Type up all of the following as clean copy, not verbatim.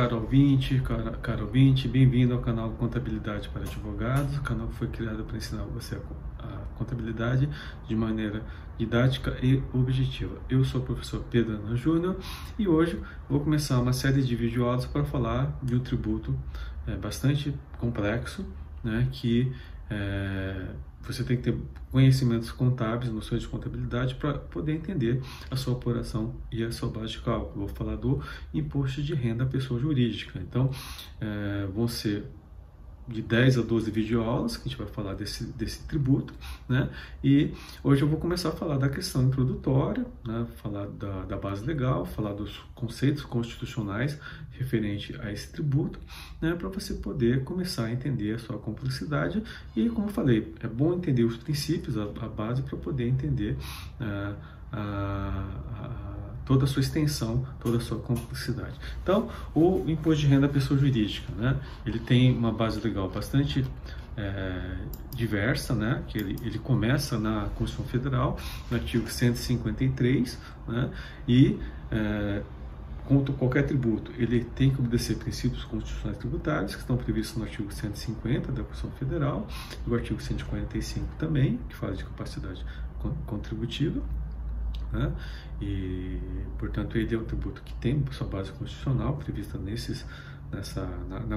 caro ouvinte, bem-vindo ao canal Contabilidade para Advogados. O canal foi criado para ensinar você a contabilidade de maneira didática e objetiva. Eu sou o professor Pedro Ana Júnior e hoje vou começar uma série de videoaulas para falar de um tributo bastante complexo, né, que você tem que ter conhecimentos contábeis, noções de contabilidade para poder entender a sua apuração e a sua base de cálculo. Vou falar do imposto de renda à pessoa jurídica. Então, vão ser de 10 a 12 videoaulas que a gente vai falar desse tributo, né? E hoje eu vou começar a falar da questão introdutória, né? Falar da base legal, falar dos conceitos constitucionais referente a esse tributo, né? Para você poder começar a entender a sua complexidade e, como eu falei, é bom entender os princípios, a base, para poder entender toda a sua extensão, toda a sua complexidade. Então, o imposto de renda à pessoa jurídica, né? Ele tem uma base legal bastante diversa, né? Que ele começa na Constituição Federal, no artigo 153, né? E quanto a qualquer tributo, ele tem que obedecer princípios constitucionais tributários que estão previstos no artigo 150 da Constituição Federal, e o artigo 145 também, que fala de capacidade contributiva. Né? E, portanto, ele é um tributo que tem sua base constitucional prevista na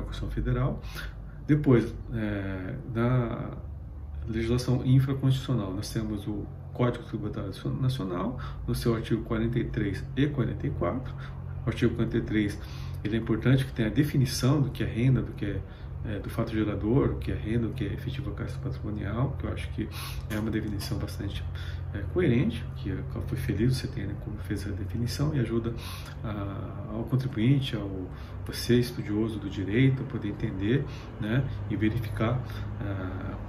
Constituição Federal. Depois, na legislação infraconstitucional, nós temos o Código Tributário Nacional, no seu artigo 43 e 44. O artigo 43 ele é importante que tenha a definição do que é renda, do que do fato gerador, o que é renda, o que é efetiva caixa patrimonial, que eu acho que é uma definição bastante coerente, que foi feliz você ter, né, como fez a definição, e ajuda ao contribuinte, ao você estudioso do direito, a poder entender, né, e verificar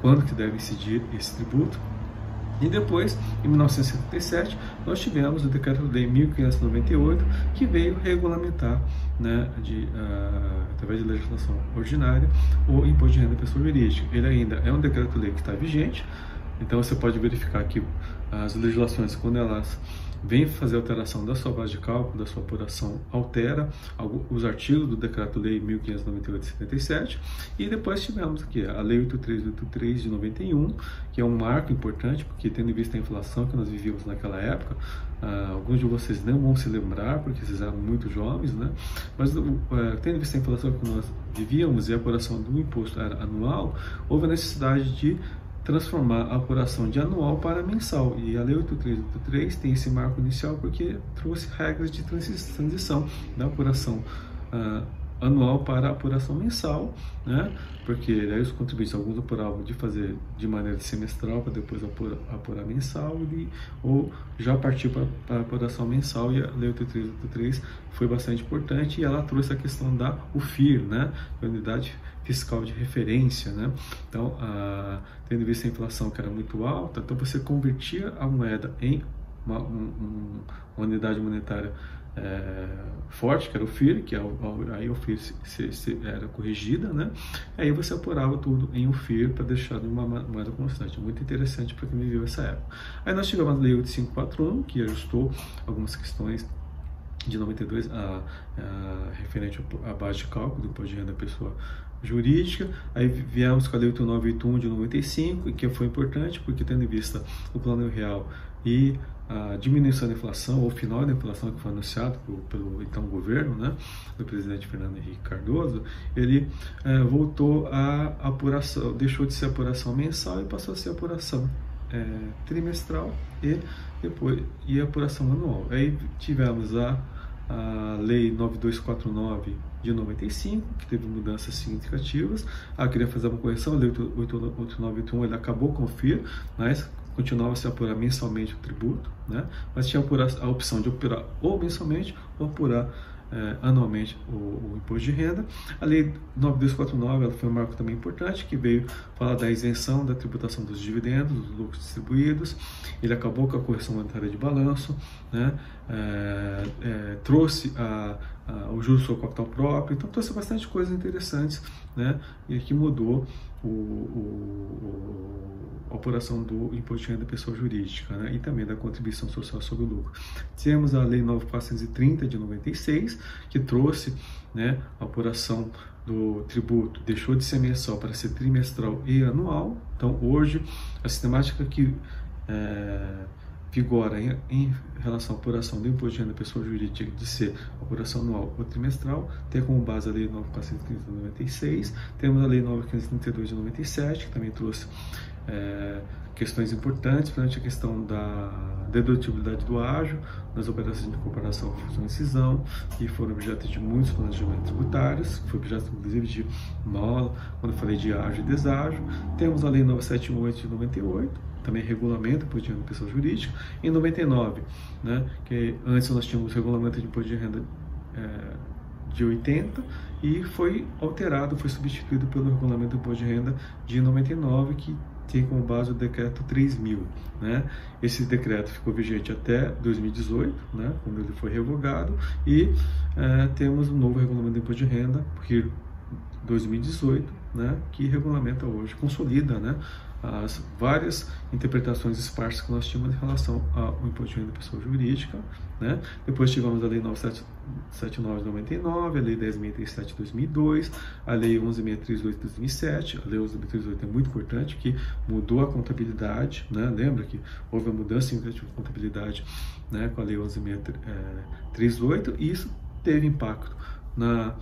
quando que deve incidir esse tributo. E depois, em 1977, nós tivemos o Decreto-Lei 1598, que veio regulamentar, né, através de legislação ordinária, o imposto de renda à pessoa jurídica. Ele ainda é um decreto-lei que está vigente, então você pode verificar que as legislações, quando elas vêm fazer alteração da sua base de cálculo, da sua apuração, altera os artigos do Decreto-Lei 1598 de 77, e depois tivemos aqui a Lei 8383 de 91, que é um marco importante, porque tendo em vista a inflação que nós vivíamos naquela época, alguns de vocês não vão se lembrar, porque vocês eram muito jovens, né? Mas tendo em vista a inflação que nós vivíamos e a apuração do imposto era anual, houve a necessidade de transformar a apuração de anual para mensal, e a Lei 8383 tem esse marco inicial porque trouxe regras de transição da apuração anual para a apuração mensal, né? Porque aí os contribuintes, alguns apuravam de fazer de maneira semestral para depois apurar mensal, ou já partiu para a apuração mensal, e a Lei 8383 foi bastante importante, e ela trouxe a questão da UFIR, né? A unidade fiscal de referência, né? Então, tendo em vista a inflação que era muito alta, então você convertia a moeda em uma unidade monetária forte, que era o FIR, que aí o FIR era corrigida, né? Aí você apurava tudo em um FIR para deixar de uma moeda constante. Muito interessante para quem viveu essa época. Aí nós tivemos a Lei 8541, que ajustou algumas questões de 92, referente à base de cálculo do imposto de renda da pessoa jurídica. Aí viemos com a Lei 8981 de 95, que foi importante porque, tendo em vista o Plano Real e a diminuição da inflação, ou o final da inflação que foi anunciado pelo então governo, né, do presidente Fernando Henrique Cardoso, ele voltou a apuração, deixou de ser apuração mensal e passou a ser apuração trimestral e depois apuração anual. Aí tivemos a Lei 9249 de 95, que teve mudanças significativas. Queria fazer uma correção, a Lei 8981 ele acabou com o FIR, mas continuava a se apurar mensalmente o tributo, né? Mas tinha a opção de apurar ou mensalmente ou apurar anualmente o imposto de renda. A Lei 9249 ela foi um marco também importante, que veio falar da isenção da tributação dos dividendos, dos lucros distribuídos. Ele acabou com a correção monetária de balanço, né? Trouxe o juros sobre capital próprio, então trouxe bastante coisas interessantes, né? E aqui mudou a apuração do imposto de renda da pessoa jurídica, né? E também da contribuição social sobre o lucro. Temos a Lei 9.430 de 96, que trouxe, né, a apuração do tributo, deixou de ser mensal para ser trimestral e anual. Então, hoje, a sistemática que vigora em relação à apuração do imposto de renda da pessoa jurídica de ser apuração anual ou trimestral, tem como base a Lei 9.430 de 96, temos a Lei 9.532 de 97, que também trouxe questões importantes, principalmente a questão da dedutibilidade do ágio nas operações de comparação, fusão e cisão, que foram objeto de muitos planejamentos tributários, que foi objeto inclusive de uma aula quando eu falei de ágio e deságio. Temos a Lei 9.718 de 98, também regulamento de imposto de renda da pessoa jurídica, em 99, né, que antes nós tínhamos o regulamento de imposto de renda de 80 e foi alterado, foi substituído pelo regulamento do imposto de renda de 99, que tem como base o decreto 3.000, né? Esse decreto ficou vigente até 2018, né, quando ele foi revogado, e temos um novo regulamento do imposto de renda, porque 2018, né, que regulamenta hoje, consolida, né, as várias interpretações esparsas que nós tínhamos em relação ao imposto de renda da pessoa jurídica, né? Depois tivemos a Lei 9.779 de 99, a Lei 10.637 de 2002, a Lei 11.638 de 2007. A Lei 11.638 é muito importante, que mudou a contabilidade, né? Lembra que houve uma mudança em contabilidade, né, com a Lei 11.638, e isso teve impacto no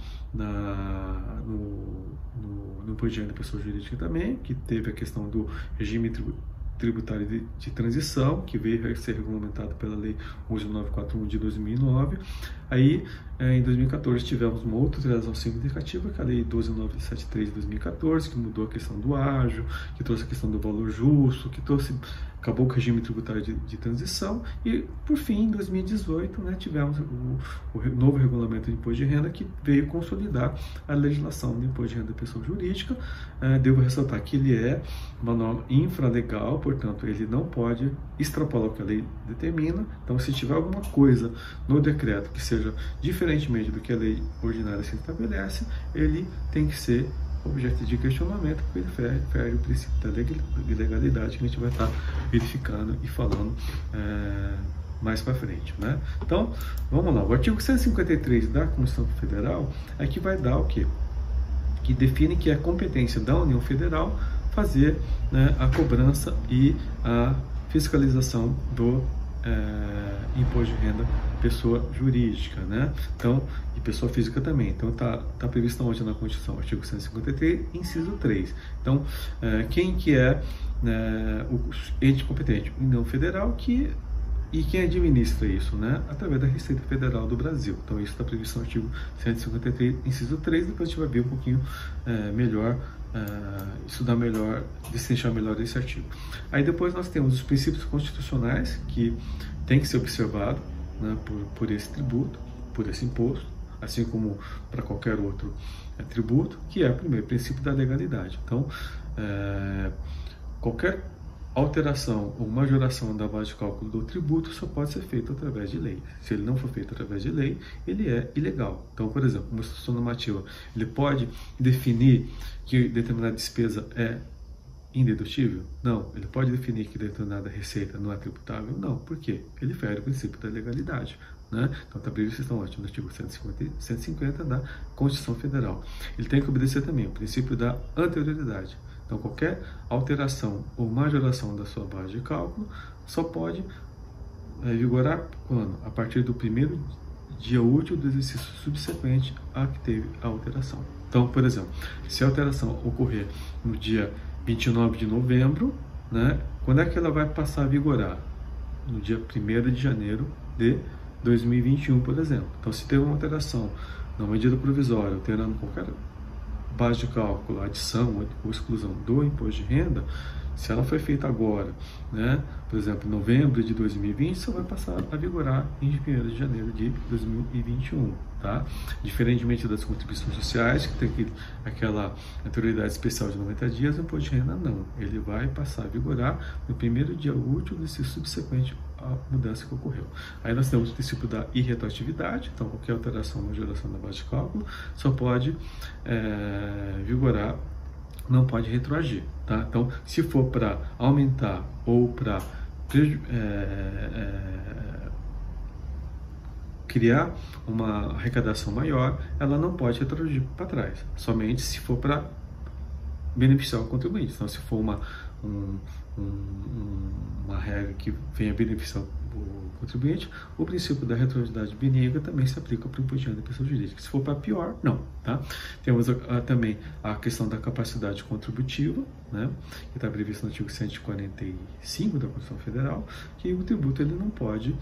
imposto de renda da pessoa jurídica também, que teve a questão do regime tributário de transição, que veio a ser regulamentado pela Lei 11.941 de 2009. Aí, em 2014, tivemos uma outra alteração significativa, que é a Lei 12.973 de 2014, que mudou a questão do ágio, que trouxe a questão do valor justo, que acabou com o regime tributário de transição. E, por fim, em 2018, né, tivemos o novo regulamento de imposto de renda, que veio consolidar a legislação do imposto de renda da pessoa jurídica. Devo ressaltar que ele é uma norma infralegal, portanto, ele não pode extrapolar o que a lei determina. Então, se tiver alguma coisa no decreto que seja diferentemente do que a lei ordinária se estabelece, ele tem que ser objeto de questionamento, porque ele fere o princípio da legalidade, que a gente vai estar verificando e falando mais para frente, né? Então, vamos lá. O artigo 153 da Constituição Federal é que vai dar o quê? Que define que é competência da União Federal fazer, né, a cobrança e a fiscalização do imposto de renda pessoa jurídica, né? Então, e pessoa física também. Então, tá previsto onde na Constituição? Artigo 153, inciso 3. Então, quem que é o ente competente? União Federal, e quem administra isso, né? Através da Receita Federal do Brasil. Então, isso está previsto no artigo 153, inciso 3. Depois a gente vai ver um pouquinho melhor, estudar melhor, destrinchar melhor esse artigo. Aí depois nós temos os princípios constitucionais, que tem que ser observado, né, por esse tributo, por esse imposto, assim como para qualquer outro tributo, que é o primeiro princípio da legalidade. Então, qualquer alteração ou majoração da base de cálculo do tributo só pode ser feito através de lei. Se ele não for feito através de lei, ele é ilegal. Então, por exemplo, uma instituição normativa, ele pode definir que determinada despesa é indedutível? Não. Ele pode definir que determinada receita não é tributável? Não. Por quê? Ele fere o princípio da legalidade, né? Então, está previsto no artigo 150 da Constituição Federal. Ele tem que obedecer também o princípio da anterioridade. Então, qualquer alteração ou majoração da sua base de cálculo só pode vigorar quando? A partir do primeiro dia útil do exercício subsequente a que teve a alteração. Então, por exemplo, se a alteração ocorrer no dia 29 de novembro, né, quando é que ela vai passar a vigorar? No dia 1º de janeiro de 2021, por exemplo. Então, se teve uma alteração na medida provisória, alterando qualquer base de cálculo, adição ou exclusão do imposto de renda, se ela foi feita agora, né, por exemplo, em novembro de 2020, só vai passar a vigorar em 1º de janeiro de 2021, tá? Diferentemente das contribuições sociais, que tem aquela autoridade especial de 90 dias, o imposto de renda não. Ele vai passar a vigorar no primeiro dia útil desse subsequente a mudança que ocorreu. Aí nós temos o princípio da irretroatividade, então qualquer alteração na majoração da base de cálculo só pode vigorar, não pode retroagir, tá? Então, se for para aumentar ou para criar uma arrecadação maior, ela não pode retroagir para trás, somente se for para beneficiar o contribuinte. Então, se for uma regra que venha beneficiar o contribuinte, o princípio da retroatividade benigna também se aplica para o imposto de renda da pessoa jurídica. Se for para pior, não. Tá? Temos também a questão da capacidade contributiva, né, que está prevista no artigo 145 da Constituição Federal, que o tributo ele não pode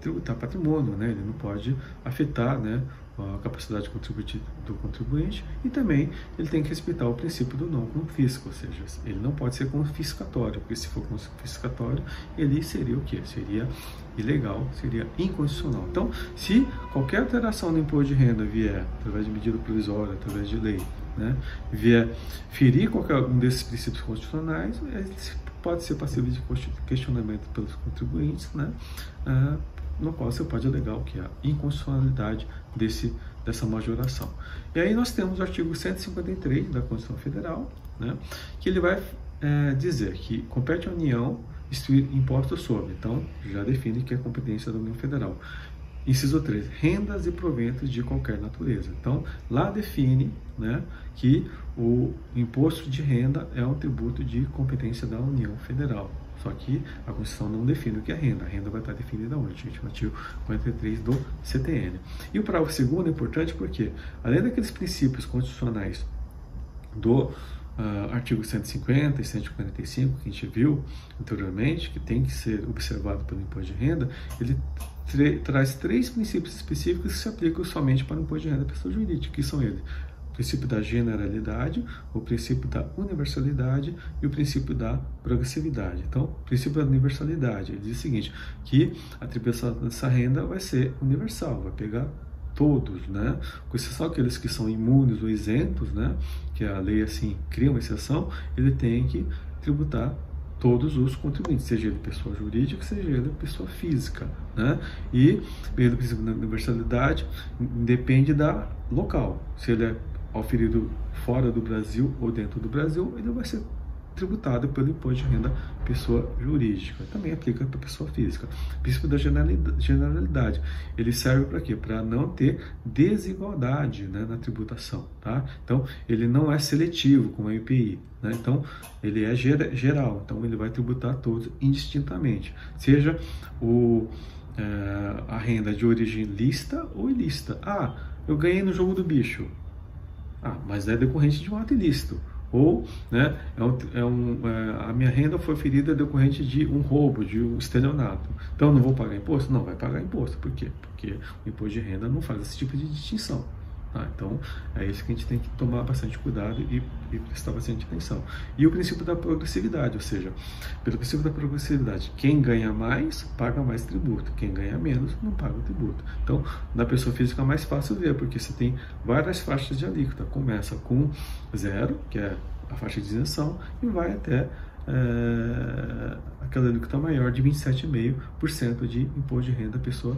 tributar patrimônio, né, ele não pode afetar, né, a capacidade contributiva do contribuinte, e também ele tem que respeitar o princípio do não confisco, ou seja, ele não pode ser confiscatório, porque se for confiscatório, ele seria o quê? Seria ilegal, seria inconstitucional. Então, se qualquer alteração no imposto de renda vier através de medida provisória, através de lei, né, vier ferir qualquer um desses princípios constitucionais, pode ser passível de questionamento pelos contribuintes, né, no qual você pode alegar o que é a inconstitucionalidade dessa majoração. E aí nós temos o artigo 153 da Constituição Federal, né, que ele vai dizer que compete à União instituir impostos sobre, então já define que é competência da União Federal. Inciso 3, rendas e proventos de qualquer natureza. Então, lá define, né, que o imposto de renda é um tributo de competência da União Federal. Só que a Constituição não define o que é renda. A renda vai estar definida onde? No artigo 43 do CTN. E o parágrafo segundo é importante porque, além daqueles princípios constitucionais do artigo 150 e 145, que a gente viu anteriormente, que tem que ser observado pelo imposto de renda, ele traz 3 princípios específicos que se aplicam somente para o imposto de renda da pessoa jurídica, que são eles: o princípio da generalidade, o princípio da universalidade e o princípio da progressividade. Então, o princípio da universalidade, ele diz o seguinte, que a atribuição dessa renda vai ser universal, vai pegar todos, né? Com exceção aqueles que são imunes ou isentos, né? Que a lei assim cria uma exceção, ele tem que tributar todos os contribuintes, seja ele pessoa jurídica, seja ele pessoa física, né? E pelo princípio da universalidade, depende da local. Se ele é auferido fora do Brasil ou dentro do Brasil, ele vai ser tributado pelo imposto de renda pessoa jurídica. Também aplica para pessoa física. O princípio da generalidade, ele serve para quê? Para não ter desigualdade, né, na tributação, tá? Então, ele não é seletivo como a IPI, né? Então, ele é geral, então ele vai tributar todos indistintamente, seja a renda de origem lícita ou ilícita. Ah, eu ganhei no jogo do bicho. Ah, mas é decorrente de um ato ilícito. Ou, né, a minha renda foi ferida decorrente de um roubo, de um estelionato. Então, eu não vou pagar imposto? Não, vai pagar imposto. Por quê? Porque o imposto de renda não faz esse tipo de distinção. Tá? Então, é isso que a gente tem que tomar bastante cuidado e prestar bastante atenção. E o princípio da progressividade, ou seja, pelo princípio da progressividade, quem ganha mais, paga mais tributo. Quem ganha menos, não paga o tributo. Então, na pessoa física é mais fácil ver, porque você tem várias faixas de alíquota. Começa com 0, que é a faixa de isenção, e vai até aquela alíquota maior de 27,5% de imposto de renda da pessoa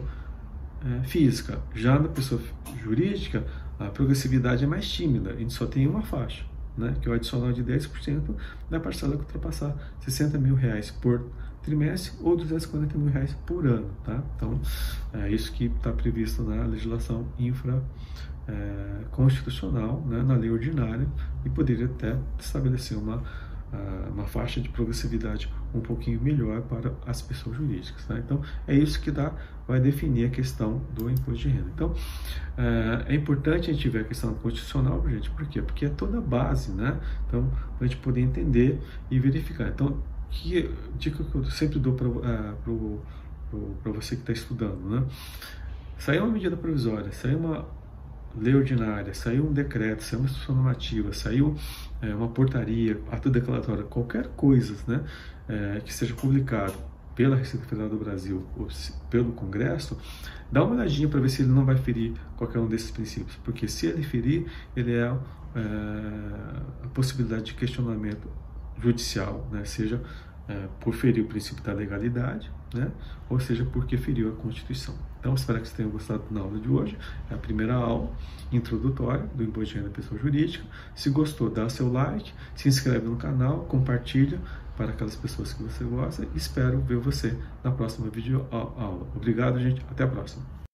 física. Já na pessoa jurídica, a progressividade é mais tímida, a gente só tem uma faixa, né, que é o adicional de 10% da parcela que ultrapassar R$60 mil por trimestre ou R$240 mil por ano, tá? Então, é isso que está previsto na legislação constitucional, né, na lei ordinária, e poderia até estabelecer uma faixa de progressividade um pouquinho melhor para as pessoas jurídicas, tá? Então, é isso que vai definir a questão do imposto de renda. Então, é importante a gente ver a questão constitucional, gente, por quê? Porque é toda a base, né? Então, para a gente poder entender e verificar. Então, que dica que eu sempre dou para você que está estudando, né? Saiu uma medida provisória, saiu uma lei ordinária, saiu um decreto, saiu uma instrução normativa, saiu uma portaria, ato declaratório, qualquer coisa, né, que seja publicado pela Receita Federal do Brasil ou pelo Congresso, dá uma olhadinha para ver se ele não vai ferir qualquer um desses princípios, porque se ele ferir, ele é a possibilidade de questionamento judicial, né, seja por ferir o princípio da legalidade, né? Ou seja, porque feriu a Constituição. Então, espero que vocês tenham gostado da aula de hoje. É a primeira aula introdutória do Imposto de Renda da Pessoa Jurídica. Se gostou, dá seu like, se inscreve no canal, compartilha para aquelas pessoas que você gosta. Espero ver você na próxima videoaula. Obrigado, gente. Até a próxima.